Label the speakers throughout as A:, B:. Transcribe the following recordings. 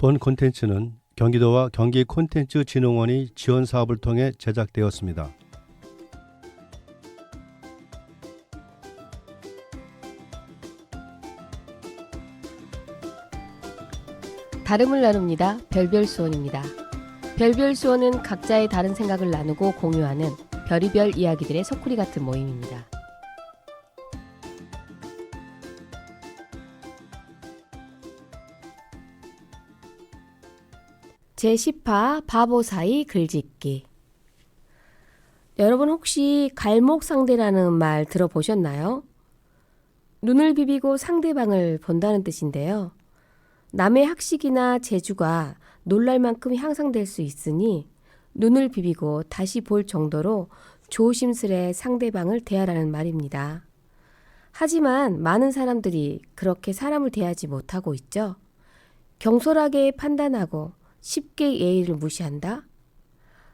A: 본 콘텐츠는 경기도와 경기콘텐츠진흥원이 지원 사업을 통해 제작되었습니다.
B: 다름을 나눕니다. 별별수원입니다. 별별수원은 각자의 다른 생각을 나누고 공유하는 별의별 이야기들의 소쿠리 같은 모임입니다. 제10화 바보 사이 글짓기. 여러분 혹시 갈목상대라는 말 들어보셨나요? 눈을 비비고 상대방을 본다는 뜻인데요. 남의 학식이나 재주가 놀랄 만큼 향상될 수 있으니 눈을 비비고 다시 볼 정도로 조심스레 상대방을 대하라는 말입니다. 하지만 많은 사람들이 그렇게 사람을 대하지 못하고 있죠. 경솔하게 판단하고 쉽게 예의를 무시한다?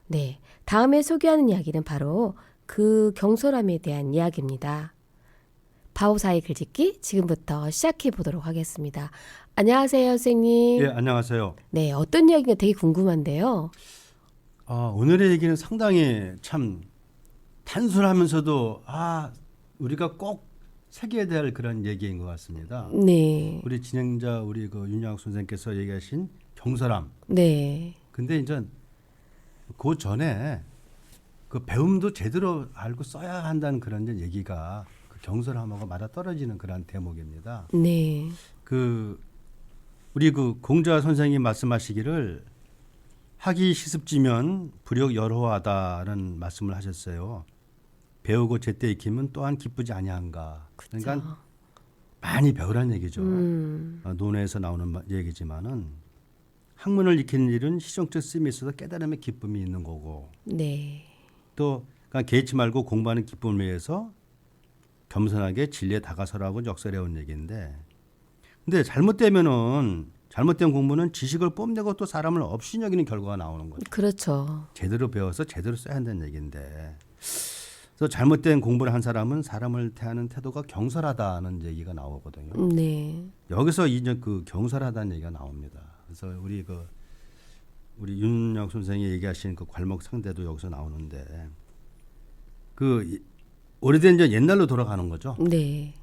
B: 네, 다음에 소개하는 이야기는 바로 그 경솔함에 대한 이야기입니다. 바보 사이 글짓기 지금부터 시작해 보도록 하겠습니다. 안녕하세요, 선생님.
A: 예, 안녕하세요.
B: 네, 어떤 이야기가 되게 궁금한데요.
A: 오늘의 얘기는 상당히 참 단순하면서도 우리가 꼭 새겨야 될 그런 얘기인 것 같습니다.
B: 네.
A: 우리 진행자 우리 그 윤양학 선생님께서 얘기하신 경솔함.
B: 네.
A: 근데 이제 그 전에 그 배움도 제대로 알고 써야 한다는 그런 이제 얘기가 그 경솔함하고 맞아 떨어지는 그런 대목입니다.
B: 네.
A: 우리 그 공자 선생님 말씀하시기를 학이 시습지면 불역 여호하다는 말씀을 하셨어요. 배우고 제때 익히면 또한 기쁘지 아니한가. 그러니까 많이 배우라는 얘기죠. 논어에서 나오는 얘기지만은 학문을 익히는 일은 실용적 쓰임에 있어서 깨달음의 기쁨이 있는 거고.
B: 네.
A: 또 그러니까 개의치 말고 공부하는 기쁨을 위해서 겸손하게 진리에 다가서라고 역설해온 얘기인데, 근데 잘못된 공부는 지식을 뽐내고 또 사람을 없이 여기는 결과가 나오는 거죠.
B: 그렇죠.
A: 제대로 배워서 제대로 써야 한다는 얘기인데, 그래서 잘못된 공부를 한 사람은 사람을 대하는 태도가 경솔하다는 얘기가 나오거든요.
B: 네.
A: 여기서 이제 그 경솔하다는 얘기가 나옵니다. 그래서 우리 윤영 선생이 얘기하신 그 괄목 상대도 여기서 나오는데, 그 오래된 이제 옛날로 돌아가는 거죠.
B: 네.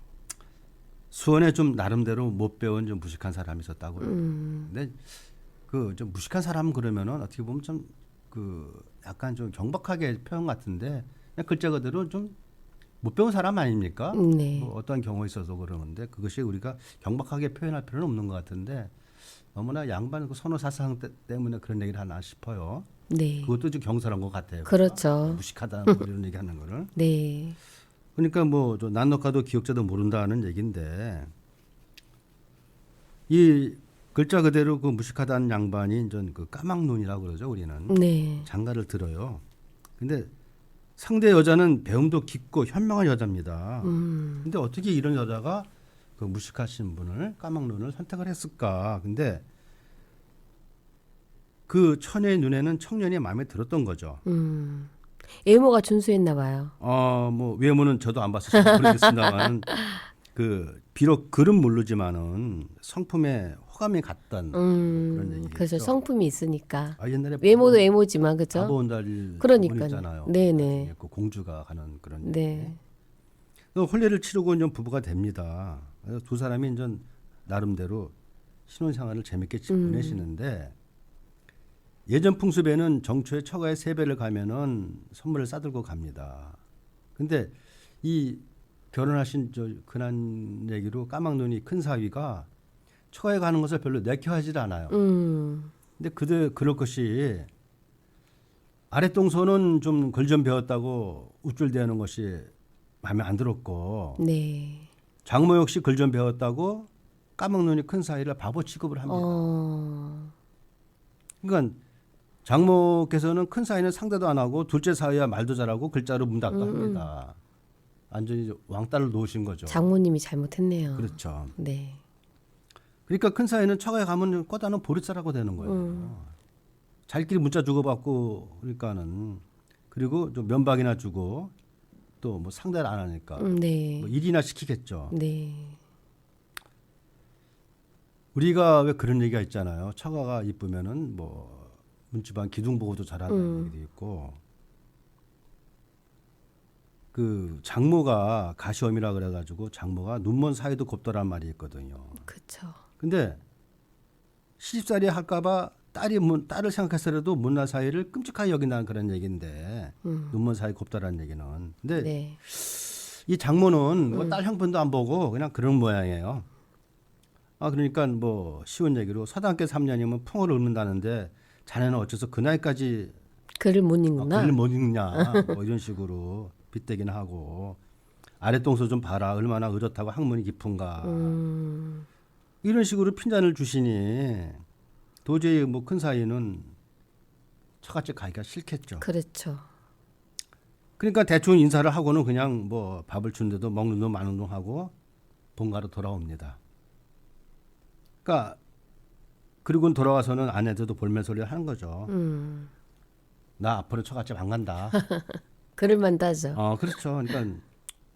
A: 수원에 좀 나름대로 못 배운 좀 무식한 사람이 있었다고 그래요. 근데 그 좀 무식한 사람 그러면은 어떻게 보면 좀 그 약간 좀 경박하게 표현 같은데, 그냥 글자 그대로 좀 못 배운 사람 아닙니까?
B: 네.
A: 뭐 어떠한 경우에 있어서 그러는데 그것이 우리가 경박하게 표현할 필요는 없는 것 같은데, 너무나 양반 그 선호 사상 때문에 그런 얘기를 하나 싶어요.
B: 네.
A: 그것도 좀 경솔한 것 같아요.
B: 그렇죠.
A: 무식하다 뭐 이런 얘기하는 거를.
B: 네.
A: 그러니까 뭐 난독하도 기억자도 모른다는 얘기인데, 이 글자 그대로 그 무식하다는 양반이 이제 그 까막눈이라고 그러죠, 우리는.
B: 네.
A: 장가를 들어요. 근데 상대 여자는 배움도 깊고 현명한 여자입니다. 근데 어떻게 이런 여자가 그 무식하신 분을, 까막눈을 선택을 했을까? 근데 그 처녀의 눈에는 청년이 마음에 들었던 거죠.
B: 외모가 준수했나 봐요.
A: 뭐 외모는 저도 안 봤어서 잘 모르겠습니다만은 그 비록 글은 모르지만은 성품에 호감이 갔던 그런 얘기겠죠.
B: 그래서 성품이 있으니까.
A: 옛날에
B: 외모도 외모지만 그죠?
A: 바보 온달
B: 그러니까요.
A: 있잖아요.
B: 네네.
A: 그 공주가 가는 그런
B: 네.
A: 얘기. 혼례를 치르고 이제 부부가 됩니다. 그래서 두 사람이 이제 나름대로 신혼생활을 재밌게 보내시는데, 예전 풍습에는 정초에 처가에 세배를 가면은 선물을 싸들고 갑니다. 근데 이 결혼하신 저 근한 얘기로 까막눈이 큰 사위가 처가에 가는 것을 별로 내켜하지 않아요. 근데 그럴 것이 아랫동서는 좀 글 좀 배웠다고 우쭐대는 것이 마음에 안 들었고,
B: 네.
A: 장모 역시 글 좀 배웠다고 까막눈이 큰 사위를 바보 취급을 합니다. 그러니까 장모께서는 큰 사위는 상대도 안 하고 둘째 사위야 말도 잘하고 글자로 문답도 합니다. 완전히 왕따를 놓으신 거죠.
B: 장모님이 잘못했네요.
A: 그렇죠.
B: 네.
A: 그러니까 큰 사위는 처가에 가면 꼬다는 보릿자라고 되는 거예요. 잘끼리 문자 주고받고 그러니까는, 그리고 좀 면박이나 주고 또 뭐 상대를 안 하니까
B: 네.
A: 뭐 일이나 시키겠죠.
B: 네.
A: 우리가 왜 그런 얘기가 있잖아요. 처가가 이쁘면은 뭐 문지방 기둥 보고도 잘한다는 얘기도 있고, 그 장모가 가시엄이라 그래가지고 장모가 눈먼 사이도 곱더란 말이 있거든요.
B: 그렇죠.
A: 근데 시집살이 할까봐 딸을 생각해서라도 문화 사이를 끔찍하게 여긴다는 그런 얘기인데, 눈먼 사이 곱다라는 얘기는. 근데
B: 네.
A: 이 장모는 뭐 딸 형편도 안 보고 그냥 그런 모양이에요. 아 그러니까 뭐 쉬운 얘기로 서당계 3년이면 풍어를 읊는다는데 자네는 어째서 그 나이까지
B: 글을 못 읽나?
A: 글을 못 읽냐 뭐 이런 식으로 빗대기는 하고 아랫동서 좀 봐라 얼마나 의젓하고 학문이 깊은가 이런 식으로 핀잔을 주시니 도저히 뭐 큰 사이는 처갓집 가기가 싫겠죠.
B: 그렇죠.
A: 그러니까 대충 인사를 하고는 그냥 뭐 밥을 주는데도 먹는 둥 마는 둥 하고 본가로 돌아옵니다. 그러니까 그리고 돌아와서는 아내들도 볼멘소리를 하는 거죠. 나 앞으로 처갓집 안 간다.
B: 글을만 따죠.
A: 그렇죠. 그러니까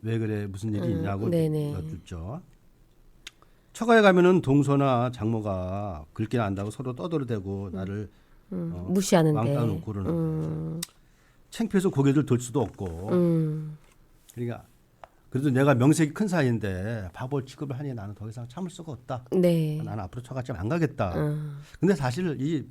A: 왜 그래 무슨 일이 있냐고
B: 네네.
A: 여쭙죠. 처가에 가면은 동서나 장모가 글귀나 안다고 서로 떠들어대고 나를
B: 무시하는데.
A: 왕따 놓고 그러는 거죠. 창피해서 고개를 들 수도 없고. 그러니까 그래도 내가 명색이 큰 사이인데 바보 취급을 하니 나는 더 이상 참을 수가 없다.
B: 네.
A: 나는 앞으로 처갓집 안 가겠다. 근데 사실 이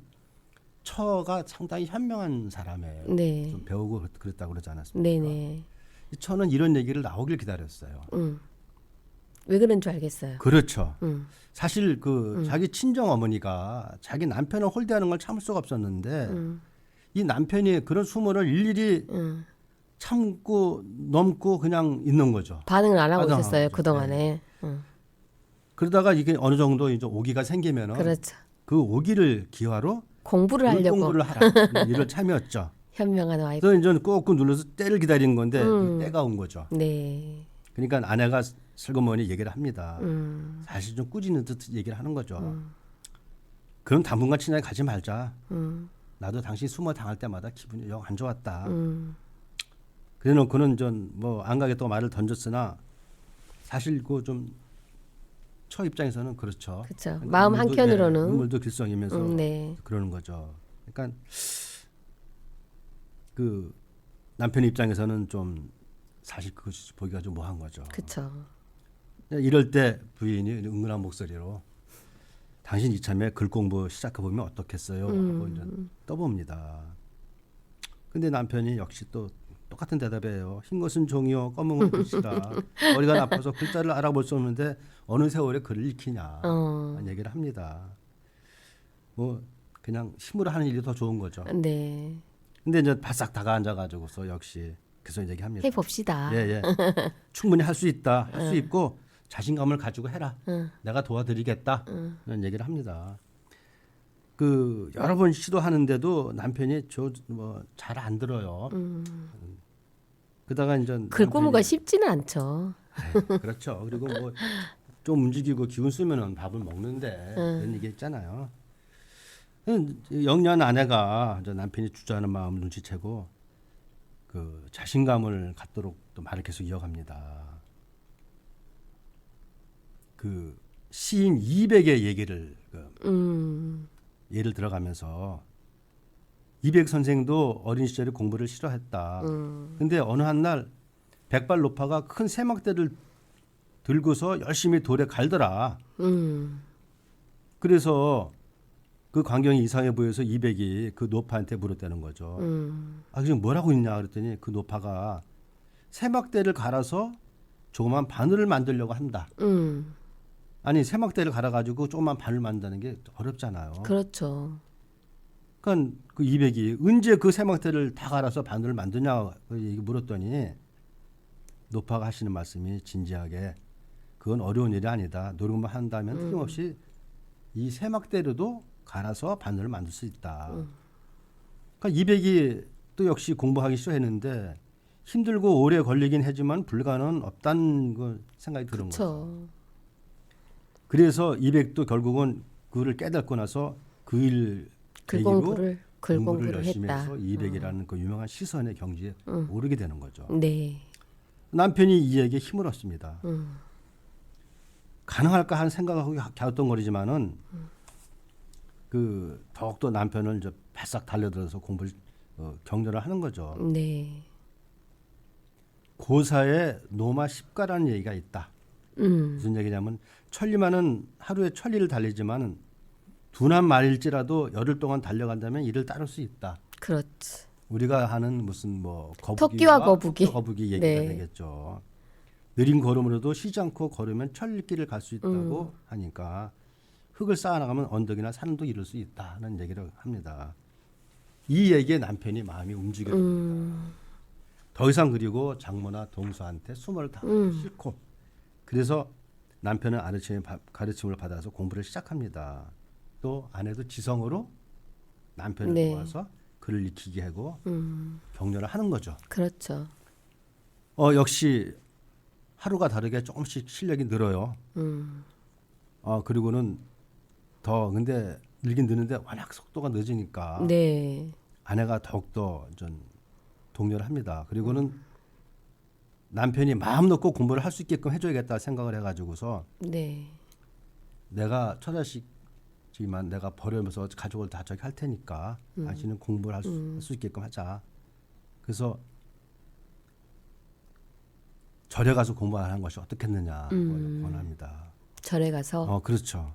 A: 처가 상당히 현명한 사람이에요.
B: 네.
A: 좀 배우고 그랬다고 그러지 않았습니까?
B: 네네.
A: 이 처는 이런 얘기를 나오길 기다렸어요.
B: 왜 그런 줄 알겠어요.
A: 그렇죠. 사실 그 자기 친정 어머니가 자기 남편을 홀대하는 걸 참을 수가 없었는데 이 남편이 그런 수모를 일일이 참고 넘고 그냥 있는 거죠.
B: 반응을 안 하고
A: 반응하는
B: 있었어요
A: 거죠.
B: 그동안에.
A: 그러다가 이게 어느 정도 이제 오기가 생기면은
B: 그렇죠.
A: 그 오기를 기화로
B: 공부를 하려고
A: 공부를 하라 이를 참였죠.
B: 현명한 와이프.
A: 그래서 이제 꾹꾹 눌러서 때를 기다리는 건데 때가 온 거죠.
B: 네.
A: 그러니까 아내가 슬그머니 얘기를 합니다. 사실 좀 꾸짖는 듯 얘기를 하는 거죠. 그럼 당분간 친하게 가지 말자. 나도 당신 수모 당할 때마다 기분이 영 안 좋았다. 그래놓고는 전 뭐 안 가겠다고 말을 던졌으나 사실 그 좀 처 입장에서는 그렇죠.
B: 그렇죠. 마음 한켠으로는
A: 눈물도 길썽이면서
B: 네.
A: 그러는 거죠. 그러니까 그 남편 입장에서는 좀 사실 그것이 보기가 좀 뭐한 거죠.
B: 그렇죠.
A: 이럴 때 부인이 은근한 목소리로 당신 이참에 글 공부 시작해 보면 어떻겠어요? 하고 이제 떠봅니다. 근데 남편이 역시 또 똑같은 대답이에요. 흰 것은 종이요, 검은 건 글씨라. 머리가 나빠서 글자를 알아볼 수 없는데 어느 세월에 글을 익히냐 라는 얘기를 합니다. 뭐 그냥 힘으로 하는 일이 더 좋은 거죠.
B: 네.
A: 근데 이제 바싹 다가앉아가지고서 역시 계속 얘기합니다.
B: 해봅시다.
A: 예. 충분히 할 수 있다. 할 수 있고 자신감을 가지고 해라. 내가 도와드리겠다. 이런 얘기를 합니다. 그 여러 번 시도하는데도 남편이 뭐 잘 안 들어요. 그러다가 이제
B: 글공부가 쉽지는 않죠.
A: 그렇죠. 그리고 뭐 좀 움직이고 기운 쓰면은 밥을 먹는데 그런 얘기 있잖아요. 영리한 아내가 이제 남편이 주저하는 마음을 눈치채고 그 자신감을 갖도록 또 말을 계속 이어갑니다. 그 시인 이백의 얘기를 예를 들어가면서 이백 선생도 어린 시절에 공부를 싫어했다. 근데 어느 한날 백발 노파가 큰 세막대를 들고서 열심히 돌에 갈더라. 그래서 그 광경이 이상해 보여서 이백이 그 노파한테 물었다는 거죠. 아, 지금 뭐라고 있냐 그랬더니 그 노파가 세막대를 갈아서 조그만 바늘을 만들려고 한다. 아니 세막대를 갈아가지고 조그만 바늘 만드는 게 어렵잖아요.
B: 그렇죠.
A: 그러니까 그 이백이 언제 그 세막대를 다 갈아서 바늘을 만드냐 물었더니 노파가 하시는 말씀이 진지하게 그건 어려운 일이 아니다. 노력만 한다면 틀림없이 이 세막대로도 갈아서 바늘을 만들 수 있다. 그러니까 이백이 또 역시 공부하기 싫어했는데 힘들고 오래 걸리긴 하지만 불가능은 없다는 그 생각이 드는 거죠.
B: 그렇죠.
A: 그래서 이백도 결국은 그를 깨닫고 나서 그 일
B: 글공부를
A: 열심히
B: 했다.
A: 해서 이백이라는 그 유명한 시선의 경지에 오르게 되는 거죠.
B: 네.
A: 남편이 이 얘기에 힘을 얻습니다. 가능할까 하는 생각하고 갸우뚱거리지만은 그 더욱더 남편을 이제 바싹 달려들어서 공부를 격려를 하는 거죠.
B: 네.
A: 고사에 노마 10가라는 얘기가 있다. 무슨 얘기냐면 천리만은 하루에 천리를 달리지만 두난 말일지라도 열흘 동안 달려간다면 이를 따를 수 있다.
B: 그렇지.
A: 우리가 하는 무슨 뭐
B: 토끼와 거북이.
A: 거북이 얘기가
B: 네.
A: 되겠죠. 느린 걸음으로도 쉬지 않고 걸으면 천리길을 갈 수 있다고 하니까 흙을 쌓아나가면 언덕이나 산도 이룰 수 있다는 얘기를 합니다. 이 얘기에 남편이 마음이 움직여집니다. 더 이상 그리고 장모나 동서한테 수모를 당하기 싫고 그래서 남편은 가르침을 받아서 공부를 시작합니다. 또 아내도 지성으로 남편을
B: 네.
A: 도와서 글을 익히게 하고 격려를 하는 거죠.
B: 그렇죠.
A: 역시 하루가 다르게 조금씩 실력이 늘어요. 그리고는 더 근데 늘긴 느는데 워낙 속도가 늦으니까
B: 네.
A: 아내가 더욱더 좀 독려를 합니다. 그리고는 남편이 마음 놓고 공부를 할 수 있게끔 해줘야겠다 생각을 해가지고서
B: 네.
A: 내가 처자식이지만 내가 버려면서 가족을 다 저기 할 테니까 당신은 공부를 할 수 있게끔 하자. 그래서 절에 가서 공부하는 것이 어떻겠느냐 권합니다.
B: 절에 가서.
A: 그렇죠.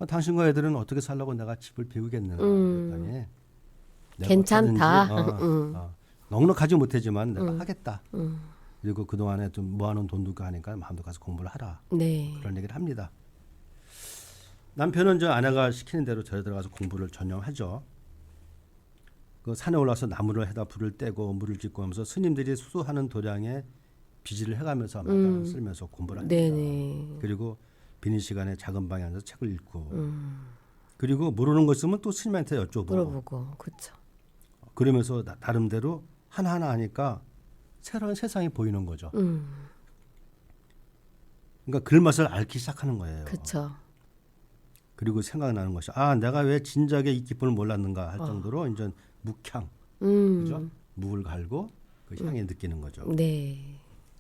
A: 당신과 애들은 어떻게 살라고 내가 집을 비우겠느냐 그랬더니 내가
B: 괜찮다.
A: 어쩌든지, 넉넉하지 못하지만 내가 하겠다. 그리고 그동안에 좀 모아놓은 돈도 있고 하니까 마음도 가서 공부를 하라.
B: 네.
A: 그런 얘기를 합니다. 남편은 저 아내가 시키는 대로 절에 들어가서 공부를 전념하죠. 그 산에 올라서 나무를 해다 불을 떼고 물을 짓고 하면서 스님들이 수도하는 도량에 비지를 해가면서 마당을 쓸면서 공부를 합니다.
B: 네네.
A: 그리고 비는 시간에 작은 방에 앉아서 책을 읽고 그리고 모르는 거 있으면 또 스님한테 여쭤보고
B: 물어보고. 그렇죠.
A: 그러면서 나름대로 하나하나 하니까 새로운 세상이 보이는 거죠. 그러니까 글맛을 앓기 시작하는 거예요.
B: 그렇죠.
A: 그리고 생각나는 것이 내가 왜 진작에 이 기쁨을 몰랐는가 할 정도로 이제 묵향, 그죠? 묵을 갈고 그 향을 느끼는 거죠.
B: 네.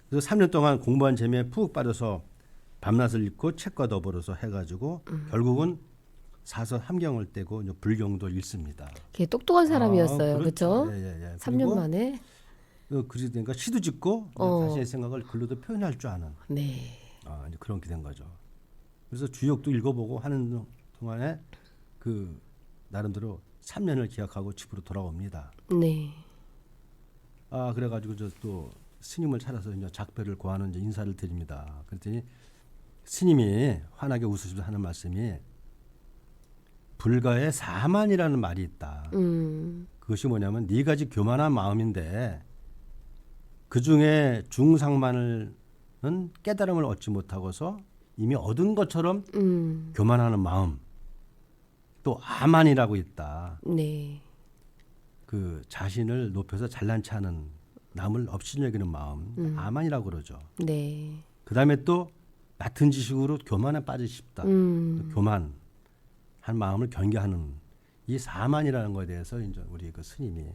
A: 그래서 3년 동안 공부한 재미에 푹 빠져서 밤낮을 읽고 책과 더불어서 해가지고 결국은 사서 함경을 떼고 이제 불경도 읽습니다.
B: 걔 똑똑한 사람이었어요. 그렇죠?
A: 예.
B: 3년 만에.
A: 그러니까 시도 짓고 자신의 생각을 글로도 표현할 줄 아는
B: 네.
A: 이제 그런 게 된 거죠. 그래서 주역도 읽어보고 하는 동안에 그 나름대로 3년을 기약하고 집으로 돌아옵니다.
B: 네.
A: 그래가지고 저 또 스님을 찾아서 이제 작별을 고하는 이제 인사를 드립니다. 그랬더니 스님이 환하게 웃으시면서 하는 말씀이 불가에 사만이라는 말이 있다. 그것이 뭐냐면 네 가지 교만한 마음인데 그 중에 중상만은 깨달음을 얻지 못하고서 이미 얻은 것처럼 교만하는 마음. 또 아만이라고 있다.
B: 네.
A: 그 자신을 높여서 잘난 체하는 남을 업신여기는 마음. 아만이라고 그러죠.
B: 네.
A: 그다음에 또 같은 지식으로 교만에 빠지고 싶다. 또 교만한 마음을 경계하는 이 사만이라는 것에 대해서 이제 우리 그 스님이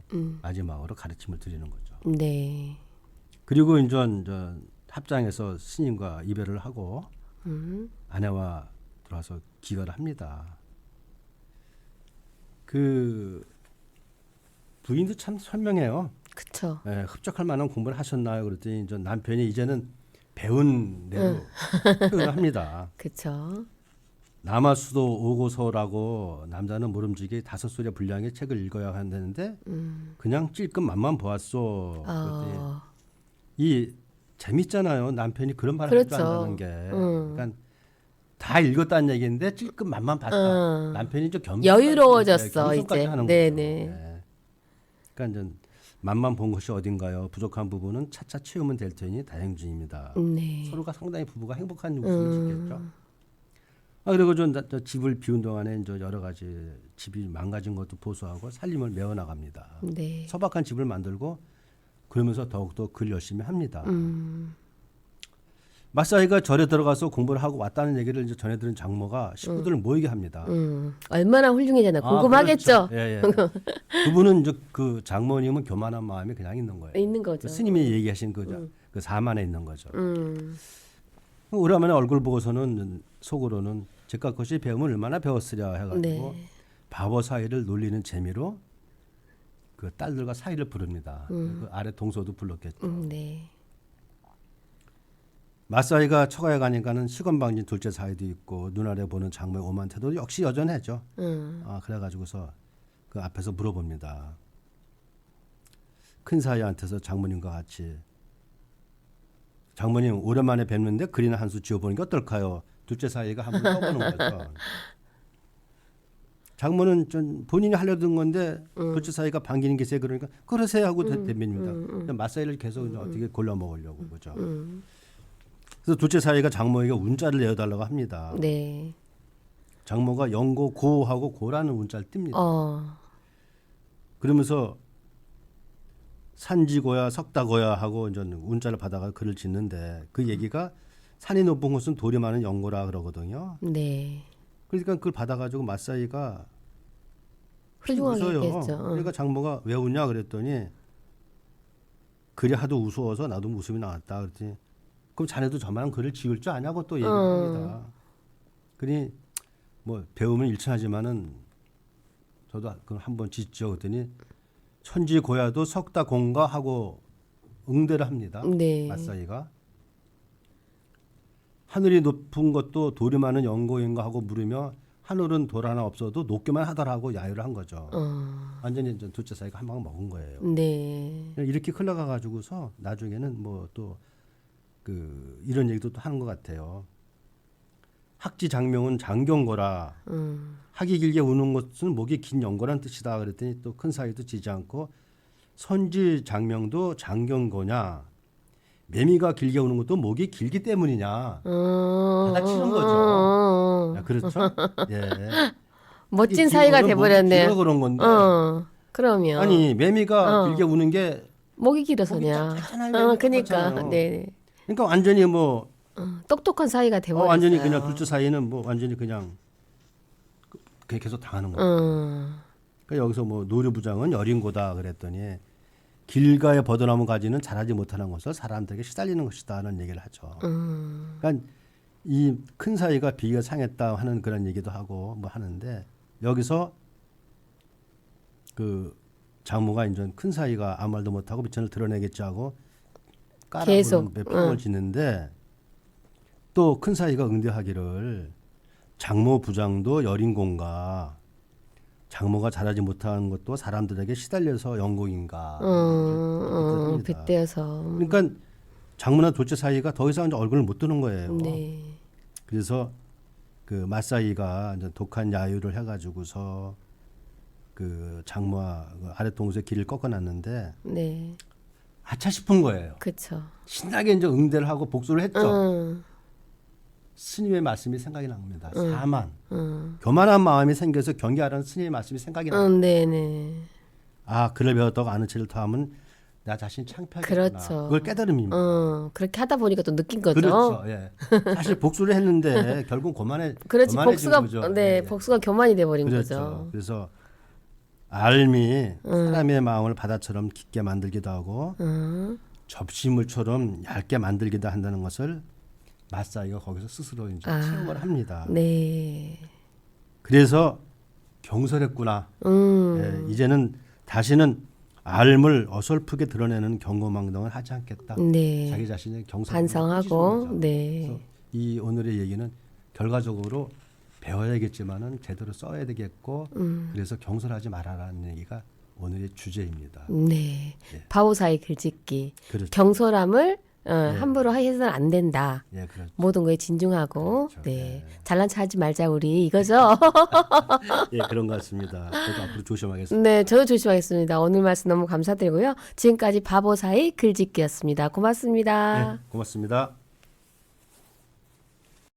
A: 마지막으로 가르침을 드리는 거죠.
B: 네.
A: 그리고 이제 합장에서 스님과 이별을 하고 아내와 들어와서 기가를 합니다. 그 부인도 참 설명해요.
B: 그쵸.
A: 흡족할 만한 공부를 하셨나요? 그랬더니 이제 남편이 이제는 배운 대로 표현을 합니다.
B: 그쵸.
A: 남아수도 오고서라고 남자는 모름지기 5소리 분량의 책을 읽어야 한다는데 그냥 찔끔 맛만 보았소. 그랬더니 이 재밌잖아요. 남편이 그런 말을 할 줄
B: 그렇죠.
A: 안다는 게. 그러니까 다 읽었다는 얘기인데 찔끔 맛만 봤다. 남편이 좀
B: 여유로워졌어
A: 겸손까지
B: 이제.
A: 하는
B: 네네.
A: 거죠. 네. 그러니까 이제 맛만 본 것이 어딘가요? 부족한 부분은 차차 채우면 될 테니 다행중입니다.
B: 네.
A: 서로가 상당히 부부가 행복한 웃음을 짓겠죠. 그리고 저 집을 비운 동안에 이제 여러 가지 집이 망가진 것도 보수하고 살림을 메워 나갑니다.
B: 네.
A: 소박한 집을 만들고 그러면서 더욱더 글 열심히 합니다. 마사이가 절에 들어가서 공부를 하고 왔다는 얘기를 이제 전해 들은 장모가 식구들을 모이게 합니다.
B: 얼마나 훌륭해잖아. 궁금하겠죠.
A: 그렇죠. 예. 그분은 이제 그 장모님은 교만한 마음이 그냥 있는 거예요.
B: 있는 거죠.
A: 그 스님이 얘기하신 그 사만에 있는 거죠. 오랜만에 얼굴 보고서는 속으로는 제가 것이 배움을 얼마나 배웠으랴 해가지고
B: 네.
A: 바보 사이를 놀리는 재미로 그 딸들과 사이를 부릅니다. 그 아래 동서도 불렀겠죠.
B: 네.
A: 맞사이가 처가에 가니까는 시건방진 둘째 사이도 있고 눈아래 보는 장모의 오만 태도 역시 여전하죠. 그래가지고서 그 앞에서 물어봅니다. 큰 사이한테서 장모님과 같이 장모님 오랜만에 뵙는데 글이나 한 수 지어보는 게 어떨까요? 둘째 사이가 한번 떠보는 거죠. 장모는 좀 본인이 하려던 건데 둘째 사이가 반기는 게 세 그러니까 그러세요 하고 대변입니다. 맞사이를 계속 이제 어떻게 골라 먹으려고 그죠. 그래서 둘째 사이가 장모에게 운자를 내어달라고 합니다.
B: 네.
A: 장모가 영고 고하고 고라는 운자를 띱니다. 그러면서 산지고야 석다고야 하고 이제 운자를 받아가 글을 짓는데 그 얘기가 산이 높은 곳은 돌이 많은 영고라 그러거든요.
B: 네.
A: 그러니까 그걸 받아가지고 맞사이가
B: 훌륭하게
A: 웃어요.
B: 했겠죠.
A: 그러니까 장모가 왜 웃냐 그랬더니 글이 하도 우스워서 나도 웃음이 나왔다 그랬더니 그럼 자네도 저만한 글을 지을 줄 아냐고 또 얘기를 합니다. 그러니 뭐 배우면 일천하지만은 저도 그걸 한번 짓죠 그랬더니 천지 고야도 석다 공가 하고 응대를 합니다.
B: 네.
A: 맞사이가 하늘이 높은 것도 돌이 많은 영고인가 하고 물으며 하늘은 돌 하나 없어도 높기만 하더라고 야유를 한 거죠. 완전히 이제 둘째 사이가 한 방 먹은 거예요.
B: 네.
A: 이렇게 흘러가 가지고서 나중에는 뭐 또 그 이런 얘기도 또 하는 것 같아요. 학지 장명은 장경고라. 학이 길게 우는 것은 목이 긴 연고란 뜻이다. 그랬더니 또 큰 사이도 지지 않고 선지 장명도 장경고냐. 매미가 길게 우는 것도 목이 길기 때문이냐. 받아치는 거죠. 그렇죠? 예.
B: 멋진 사이가 돼버렸네요.
A: 그런 건데.
B: 그러면
A: 아니 매미가 길게 우는 게
B: 목이 길어서냐. 그러니까. 네.
A: 그러니까 완전히 뭐
B: 똑똑한 사이가 돼버렸어요.
A: 완전히 그냥 둘째 사이는 뭐 완전히 그냥 계속 당하는 거예요. 그러니까 여기서 뭐 노류부장은 여린고다 그랬더니 길가에 버드나무 가지는 자라지 못하는 것을 사람들에게 시달리는 것이다는 얘기를 하죠. 그러니까 이 큰 사이가 비위가 상했다 하는 그런 얘기도 하고 뭐 하는데 여기서 그 장모가 이제 큰 사이가 아무 말도 못하고 미천을 드러내겠지 하고
B: 계속
A: 평을 짓는데 또 큰 사이가 응대하기를 장모 부장도 여린공가 장모가 잘하지 못하는 것도 사람들에게 시달려서 영공인가
B: 빗대어서.
A: 그러니까 장모나 둘째 사이가 더 이상 이제 얼굴을 못 드는 거예요.
B: 네.
A: 그래서 그 맞사이가 이제 독한 야유를 해가지고서 그 장모와 그 아래 동서의 길을 꺾어놨는데
B: 네.
A: 아차 싶은 거예요.
B: 그렇죠.
A: 신나게 이제 응대를 하고 복수를 했죠. 스님의 말씀이 생각이 납니다. 사만. 교만한 마음이 생겨서 경계하라는 스님의 말씀이 생각이 납니다.
B: 네네.
A: 아, 글을 배웠다고 아는 체를 더하면 나 자신이 창피하겠구나.
B: 그렇죠.
A: 그걸 깨달음입니다.
B: 그렇게 하다 보니까 또 느낀 거죠.
A: 그렇죠. 예. 사실 복수를 했는데 결국 교만해진
B: 그렇지. 복수가
A: 거죠.
B: 네,
A: 예.
B: 복수가 교만이 돼 버린
A: 그렇죠.
B: 거죠.
A: 그래서 알미 사람의 마음을 바다처럼 깊게 만들기도 하고 접시물처럼 얇게 만들기도 한다는 것을 맞사이가 거기서 스스로 이제 체험을 합니다.
B: 네.
A: 그래서 경솔했구나. 예, 이제는 다시는 알을 어설프게 드러내는 경거망동을 하지 않겠다.
B: 네.
A: 자기 자신의 경솔
B: 반성하고 네.
A: 그래서 이 오늘의 얘기는 결과적으로 배워야겠지만은 제대로 써야 되겠고 그래서 경솔하지 말아라는 얘기가 오늘의 주제입니다.
B: 네.
A: 예.
B: 바오사의 글짓기.
A: 그렇죠.
B: 경솔함을 함부로 해서는 안 된다.
A: 예, 그렇죠.
B: 모든 거에 진중하고
A: 그렇죠.
B: 네.
A: 예.
B: 잘난 체 하지 말자 우리 이거죠.
A: 예, 그런 것 같습니다. 저도 앞으로 조심하겠습니다.
B: 네, 저도 조심하겠습니다. 오늘 말씀 너무 감사드리고요. 지금까지 바보사의 글짓기였습니다. 고맙습니다.
A: 예, 고맙습니다.